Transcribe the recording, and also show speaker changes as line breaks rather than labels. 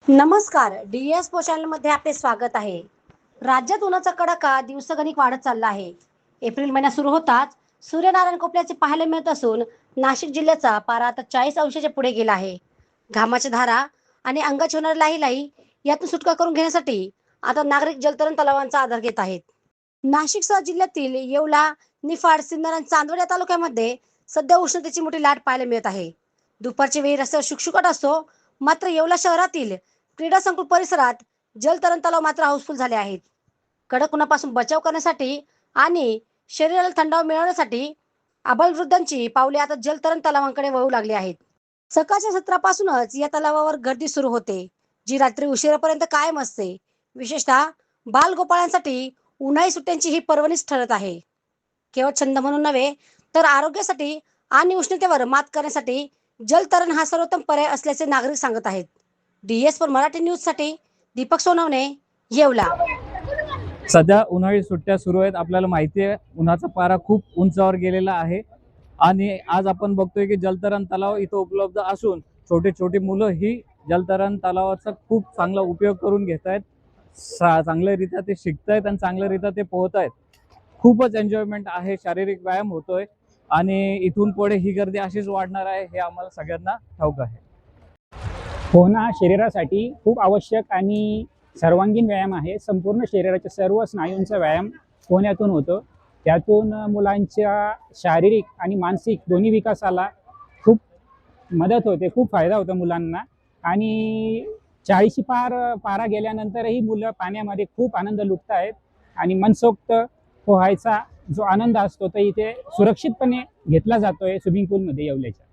नमस्कार, डी.एस. चॅनलमध्ये आपले स्वागत आहे. राज्यात उन्हाचा कडाका दिवसागणिक वाढत चालला आहे. एप्रिल महिना सुरू होताच सूर्यनारायण कोपऱ्याचे पाहायला मिळत असून नाशिक जिल्ह्याचा पारा आता 40 अंशाच्या पुढे गेला आहे. घामाच्या धारा आणि अंगाची होणारी लाही यातून सुटका करून घेण्यासाठी आता नागरिक जलतरण तलावांचा आधार घेत आहेत. नाशिकसह जिल्ह्यातील येवला, निफाड, सिन्नर आणि चांदवड या तालुक्यामध्ये सध्या उष्णतेची मोठी लाट पाहायला मिळत आहे. दुपारची वेळ रस्त्यावर शुकशुकाट असतो, मात्र येवला शहरातील क्रीडा संकुल परिसरात जलतरण तलाव मात्र हाऊसफुल झाले आहेत. कडक उन्हापासून बचाव करण्यासाठी आणि शरीराला थंडावा मिळवण्यासाठी आबालवृद्धांची पावले आता जलतरण तलावांकडे वळू लागली आहेत. सकाळच्या सत्रापासूनच या तलावावर गर्दी सुरू होते, जी रात्री उशिरापर्यंत कायम असते. विशेषतः बालगोपाळांसाठी उन्हाळी सुट्ट्यांची ही पर्वणीच ठरत आहे. केवळ छंद म्हणून नव्हे, तर आरोग्यासाठी आणि उष्णतेवर मात करण्यासाठी जलतरण हा सर्वोत्तम पर्याय असल्याचे नागरिक सांगत आहेत. डी.एस. मराठी न्यूजसाठी दीपक सोनवणे, येवला.
सध्या उन्हाळी सुट्ट्या सुरू आहेत. आपल्याला माहिती आहे उन्हाचा पारा खूप उंचावर गेलेला आहे आणि आज आपण बघतोय की जलतरण तलाव इथं उपलब्ध असून छोटे छोटे मुलं ही जलतरण तलावाचा खूप चांगला उपयोग करून घेत आहेत. चांगल्यारीत्या ते शिकतायत आणि चांगल्यारीत्या ते पोहतायत. खूपच एन्जॉयमेंट आहे, शारीरिक व्यायाम होतोय आणि इथून पुढे ही गर्दी अशीच वाढणार आहे हे आम्हाला सगळ्यांना ठाऊक आहे.
पोहणं शरीरासाठी खूप आवश्यक आणि सर्वांगीण व्यायाम आहे. संपूर्ण शरीराच्या सर्व स्नायूंचा व्यायाम पोहण्यातून होतो. त्यातून मुलांच्या शारीरिक आणि मानसिक दोन्ही विकासाला खूप मदत होते, खूप फायदा होतो मुलांना. आणि 40 पारा गेल्यानंतरही मुलं पाण्यामध्ये खूप आनंद लुटत आहेत आणि मनसोक्त पोहायचा जो आनंद असतो तो इथे सुरक्षितपणे घेतला जातोय स्विमिंग पूलमध्ये येवल्याच्या.